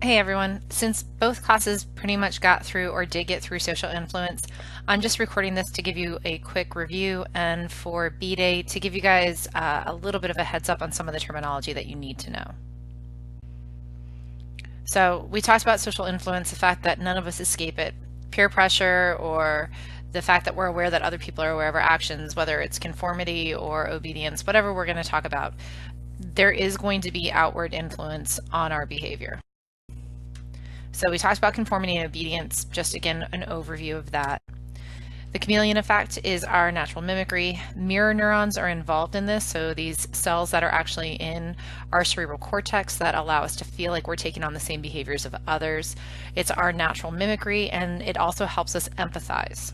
Hey everyone, since both classes pretty much got through or did get through social influence, I'm just recording this to give you a quick review and for B-Day to give you guys a little bit of a heads up on some of the terminology that you need to know. So we talked about social influence, the fact that none of us escape it, peer pressure, or the fact that we're aware that other people are aware of our actions, whether it's conformity or obedience, whatever we're going to talk about, there is going to be outward influence on our behavior. So we talked about conformity and obedience, just again, an overview of that. The chameleon effect is our natural mimicry. Mirror neurons are involved in this, so these cells that are actually in our cerebral cortex that allow us to feel like we're taking on the same behaviors of others. It's our natural mimicry, and it also helps us empathize.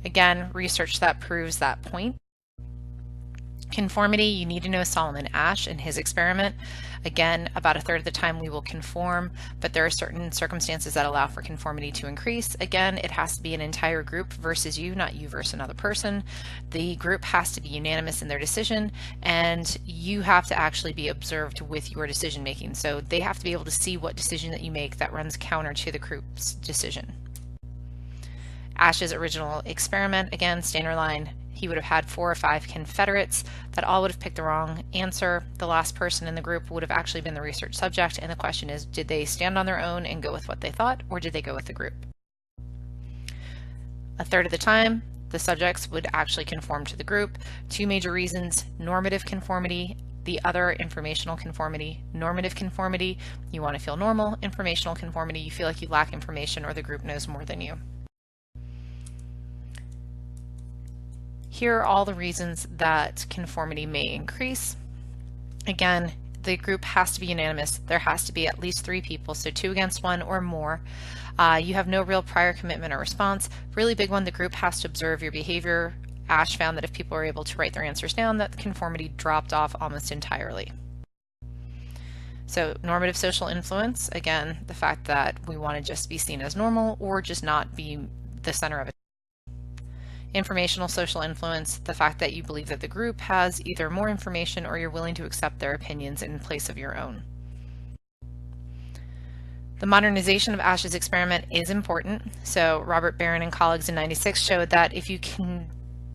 Again, research that proves that point. Conformity, you need to know Solomon Asch and his experiment. Again, about a third of the time we will conform, but there are certain circumstances that allow for conformity to increase. Again, it has to be an entire group versus you, not you versus another person. The group has to be unanimous in their decision, and you have to actually be observed with your decision making. So they have to be able to see what decision that you make that runs counter to the group's decision. Asch's original experiment, again, standard line, he would have had 4 or 5 confederates that all would have picked the wrong answer. The last person in the group would have actually been the research subject, and the question is, did they stand on their own and go with what they thought, or did they go with the group? A third of the time, the subjects would actually conform to the group. 2 major reasons: normative conformity, the other informational conformity. Normative conformity, you want to feel normal. Informational conformity, you feel like you lack information or the group knows more than you. Here are all the reasons that conformity may increase. Again, the group has to be unanimous. There has to be at least 3 people, so 2 against 1 or more. You have no real prior commitment or response. Really big one, the group has to observe your behavior. Asch found that if people were able to write their answers down, that the conformity dropped off almost entirely. So normative social influence, again, the fact that we want to just be seen as normal or just not be the center of it. Informational social influence, the fact that you believe that the group has either more information or you're willing to accept their opinions in place of your own. The modernization of Asch's experiment is important. So Robert Barron and colleagues in '96 showed that if you can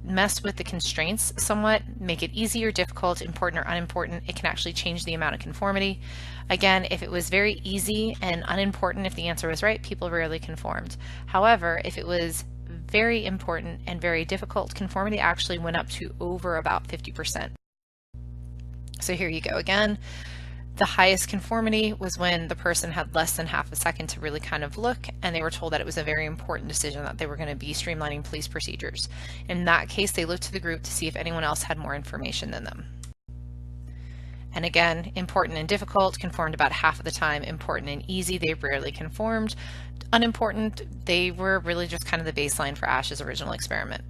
mess with the constraints somewhat, make it easy or difficult, important or unimportant, it can actually change the amount of conformity. Again, if it was very easy and unimportant, if the answer was right, people rarely conformed. However, if it was very important and very difficult, conformity actually went up to over about 50%. So here you go again. The highest conformity was when the person had less than half a second to really kind of look, and they were told that it was a very important decision that they were going to be streamlining police procedures. In that case, they looked to the group to see if anyone else had more information than them. And again, important and difficult conformed about half of the time. Important and easy, they rarely conformed. Unimportant, they were really just kind of the baseline for Asch's original experiment.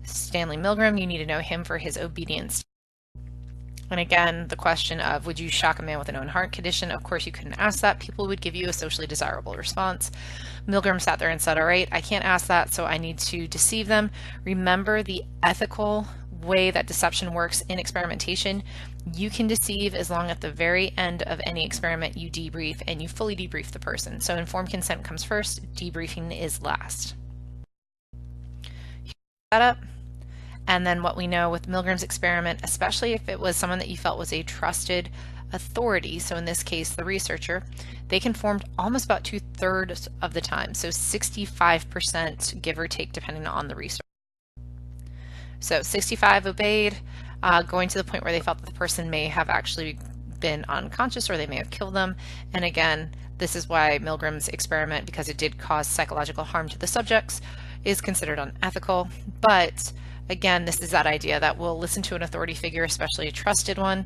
Stanley Milgram, you need to know him for his obedience. And again, the question of, would you shock a man with a known heart condition? Of course you couldn't ask that. People would give you a socially desirable response. Milgram sat there and said, all right, I can't ask that, so I need to deceive them. Remember the ethical way that deception works in experimentation. You can deceive as long at the very end of any experiment you debrief and you fully debrief the person. So informed consent comes first, debriefing is last. That up. And then what we know with Milgram's experiment, especially if it was someone that you felt was a trusted authority, so in this case the researcher, they conformed almost about 2/3 of the time, so 65% give or take depending on the research. So 65 obeyed, going to the point where they felt that the person may have actually been unconscious or they may have killed them. And again, this is why Milgram's experiment, because it did cause psychological harm to the subjects, is considered unethical. But again, this is that idea that we'll listen to an authority figure, especially a trusted one.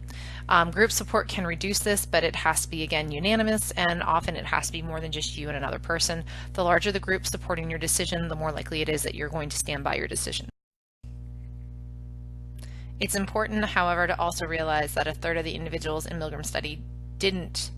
Group support can reduce this, but it has to be, again, unanimous, and often it has to be more than just you and another person. The larger the group supporting your decision, the more likely it is that you're going to stand by your decision. It's important, however, to also realize that a third of the individuals in Milgram's study didn't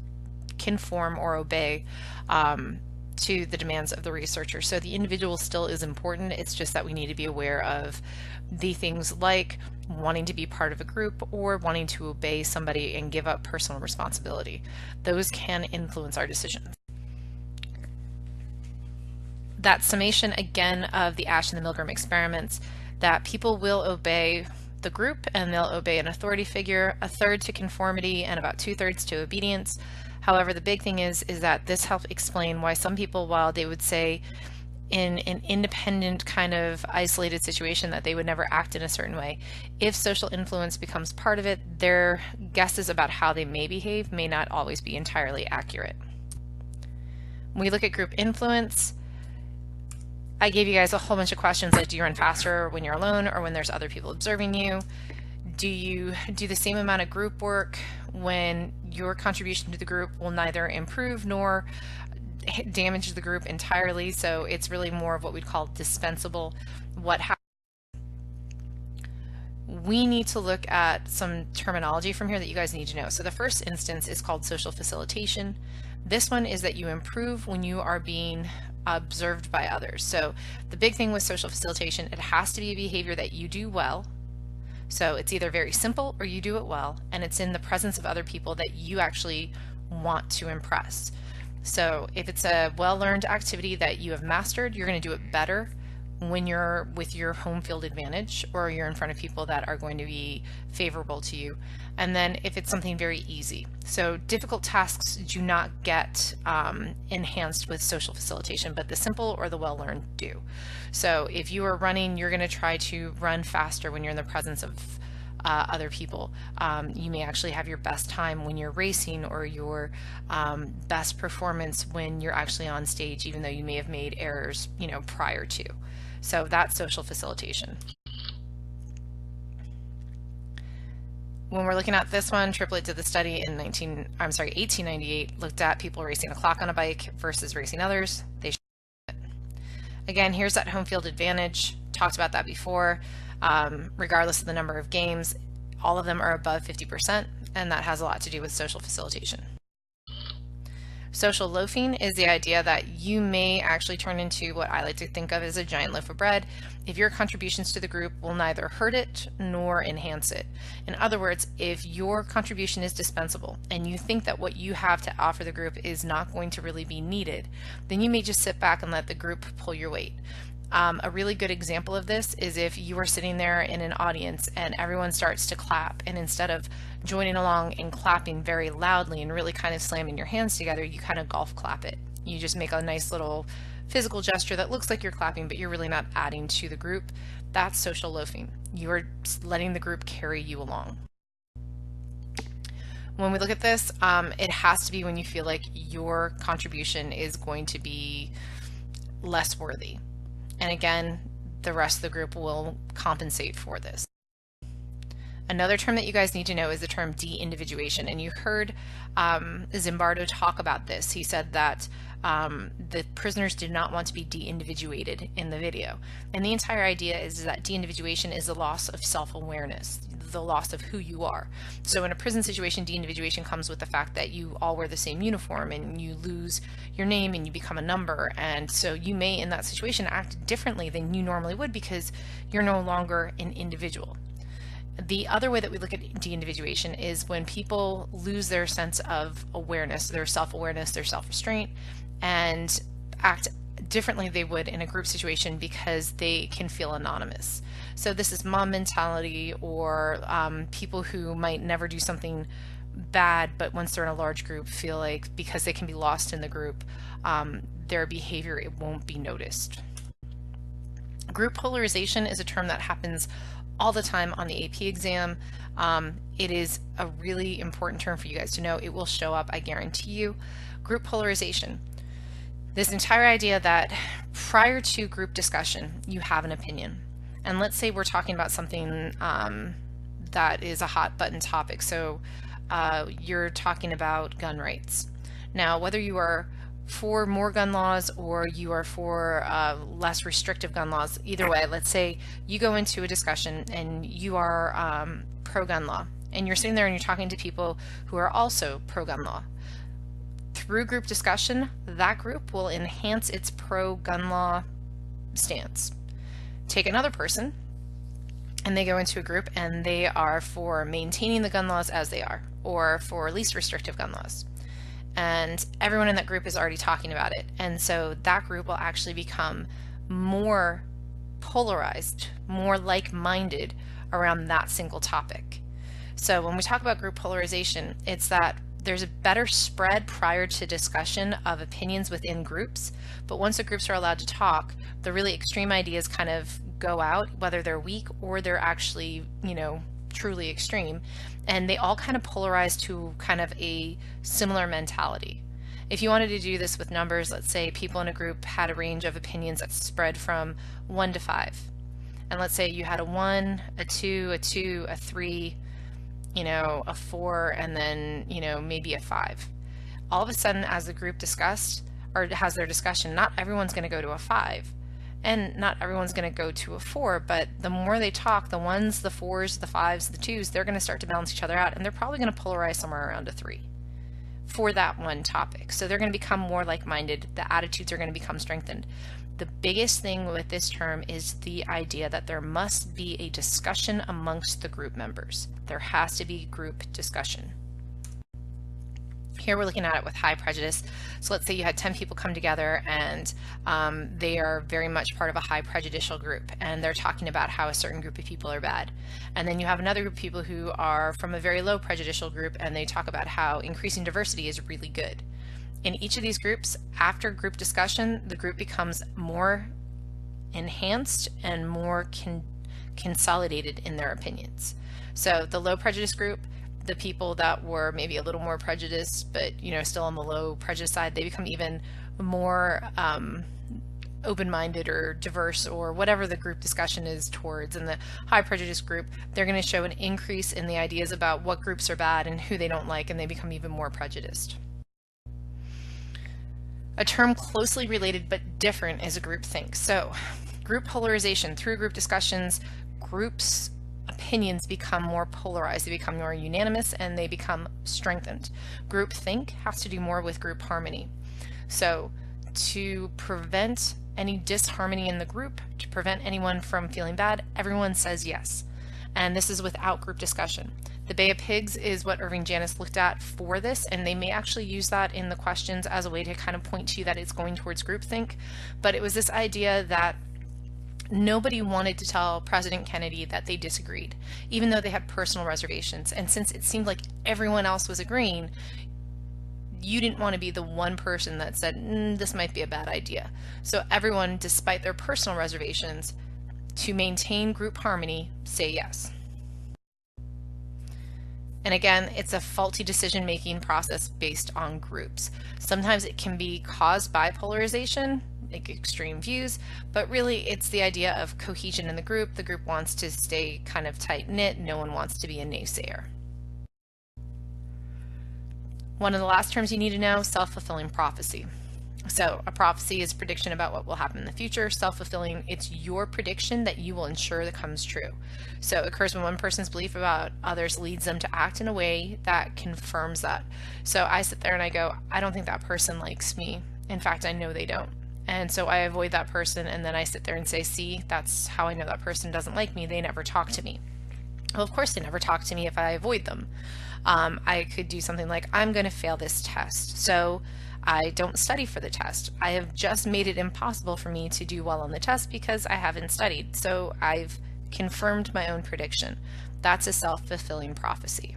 conform or obey to the demands of the researcher. So the individual still is important. It's just that we need to be aware of the things like wanting to be part of a group, or wanting to obey somebody and give up personal responsibility. Those can influence our decisions. That summation again of the Asch and the Milgram experiments, that people will obey the group and they'll obey an authority figure, a third to conformity and about 2/3 to obedience. However, the big thing is that this helps explain why some people, while they would say in an independent kind of isolated situation that they would never act in a certain way, if social influence becomes part of it, their guesses about how they may behave may not always be entirely accurate. When we look at group influence, I gave you guys a whole bunch of questions like, do you run faster when you're alone or when there's other people observing you? Do you do the same amount of group work when your contribution to the group will neither improve nor damage the group entirely? So it's really more of what we'd call dispensable. What happens? We need to look at some terminology from here that you guys need to know. So the first instance is called social facilitation. This one is that you improve when you are being observed by others. So the big thing with social facilitation, it has to be a behavior that you do well. So it's either very simple or you do it well, and it's in the presence of other people that you actually want to impress. So if it's a well-learned activity that you have mastered, you're going to do it better when you're with your home field advantage or you're in front of people that are going to be favorable to you. And then if it's something very easy. So difficult tasks do not get enhanced with social facilitation, but the simple or the well-learned do. So if you are running, you're going to try to run faster when you're in the presence of other people. You may actually have your best time when you're racing, or your best performance when you're actually on stage, even though you may have made errors, prior to. So that's social facilitation. When we're looking at this one, Triplett did the study in 1898, looked at people racing a clock on a bike versus racing others. They again, here's that home field advantage. Talked about that before. Regardless of the number of games, all of them are above 50%, and that has a lot to do with social facilitation. Social loafing is the idea that you may actually turn into what I like to think of as a giant loaf of bread if your contributions to the group will neither hurt it nor enhance it. In other words, if your contribution is dispensable and you think that what you have to offer the group is not going to really be needed, then you may just sit back and let the group pull your weight. A really good example of this is if you are sitting there in an audience and everyone starts to clap, and instead of joining along and clapping very loudly and really kind of slamming your hands together, you kind of golf clap it. You just make a nice little physical gesture that looks like you're clapping, but you're really not adding to the group. That's social loafing. You are letting the group carry you along. When we look at this, it has to be when you feel like your contribution is going to be less worthy. And again, the rest of the group will compensate for this. Another term that you guys need to know is the term de-individuation. And you heard Zimbardo talk about this. He said that the prisoners did not want to be de-individuated in the video. And the entire idea is that de-individuation is the loss of self-awareness, the loss of who you are. So in a prison situation, de-individuation comes with the fact that you all wear the same uniform and you lose your name and you become a number. And so you may, in that situation, act differently than you normally would because you're no longer an individual. The other way that we look at de-individuation is when people lose their sense of awareness, their self-awareness, their self-restraint, and act differently they would in a group situation because they can feel anonymous. So this is mom mentality, or people who might never do something bad, but once they're in a large group feel like because they can be lost in the group, their behavior, it won't be noticed. Group polarization is a term that happens all the time on the AP exam. It is a really important term for you guys to know. It will show up, I guarantee you. Group polarization. This entire idea that prior to group discussion, you have an opinion. And let's say we're talking about something that is a hot button topic. So you're talking about gun rights. Now, whether you are for more gun laws or you are for less restrictive gun laws, either way, let's say you go into a discussion and you are pro-gun law, and you're sitting there and you're talking to people who are also pro-gun law. Through group discussion, that group will enhance its pro-gun law stance. Take another person and they go into a group and they are for maintaining the gun laws as they are, or for least restrictive gun laws. And everyone in that group is already talking about it. And so that group will actually become more polarized, more like-minded around that single topic. So when we talk about group polarization, it's that there's a better spread prior to discussion of opinions within groups, but once the groups are allowed to talk, the really extreme ideas kind of go out, whether they're weak or they're actually, truly extreme, and they all kind of polarize to kind of a similar mentality. If you wanted to do this with numbers, let's say people in a group had a range of opinions that spread from 1 to 5. And let's say you had a 1, a 2, a 2, a 3, a 4, and then, maybe a 5. All of a sudden, as the group discussed or has their discussion, not everyone's going to go to a 5. And not everyone's going to go to a 4, but the more they talk, the 1s, the 4s, the 5s, the 2s, they're going to start to balance each other out, and they're probably going to polarize somewhere around a 3 for that one topic. So they're going to become more like-minded. The attitudes are going to become strengthened. The biggest thing with this term is the idea that there must be a discussion amongst the group members. There has to be group discussion. Here we're looking at it with high prejudice. So let's say you had 10 people come together and they are very much part of a high prejudicial group, and they're talking about how a certain group of people are bad. And then you have another group of people who are from a very low prejudicial group, and they talk about how increasing diversity is really good. In each of these groups, after group discussion, the group becomes more enhanced and more consolidated in their opinions. So the low prejudice group, the people that were maybe a little more prejudiced, but still on the low prejudice side, they become even more open-minded or diverse, or whatever the group discussion is towards. And the high prejudice group, they're going to show an increase in the ideas about what groups are bad and who they don't like, and they become even more prejudiced. A term closely related but different is a groupthink. So group polarization, through group discussions, groups' opinions become more polarized, they become more unanimous, and they become strengthened. Groupthink has to do more with group harmony. So to prevent any disharmony in the group, to prevent anyone from feeling bad, everyone says yes. And this is without group discussion. The Bay of Pigs is what Irving Janis looked at for this, and they may actually use that in the questions as a way to kind of point to you that it's going towards groupthink. But it was this idea that nobody wanted to tell President Kennedy that they disagreed, even though they had personal reservations. And since it seemed like everyone else was agreeing, you didn't want to be the one person that said, this might be a bad idea. So everyone, despite their personal reservations, to maintain group harmony, say yes. And again, it's a faulty decision-making process based on groups. Sometimes it can be caused by polarization, like extreme views, but really it's the idea of cohesion in the group. The group wants to stay kind of tight-knit. No one wants to be a naysayer. One of the last terms you need to know, self-fulfilling prophecy. So a prophecy is prediction about what will happen in the future. Self-fulfilling, it's your prediction that you will ensure that comes true. So it occurs when one person's belief about others leads them to act in a way that confirms that. So I sit there and I go, I don't think that person likes me. In fact, I know they don't. And so I avoid that person, and then I sit there and say, see, that's how I know that person doesn't like me. They never talk to me. Well, of course they never talk to me if I avoid them. I could do something like, I'm going to fail this test, so I don't study for the test. I have just made it impossible for me to do well on the test because I haven't studied. So I've confirmed my own prediction. That's a self-fulfilling prophecy.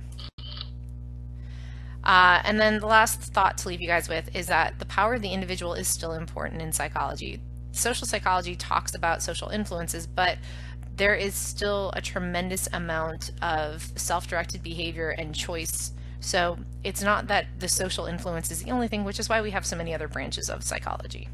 And then the last thought to leave you guys with is that the power of the individual is still important in psychology. Social psychology talks about social influences, but there is still a tremendous amount of self-directed behavior and choice. So it's not that the social influence is the only thing, which is why we have so many other branches of psychology.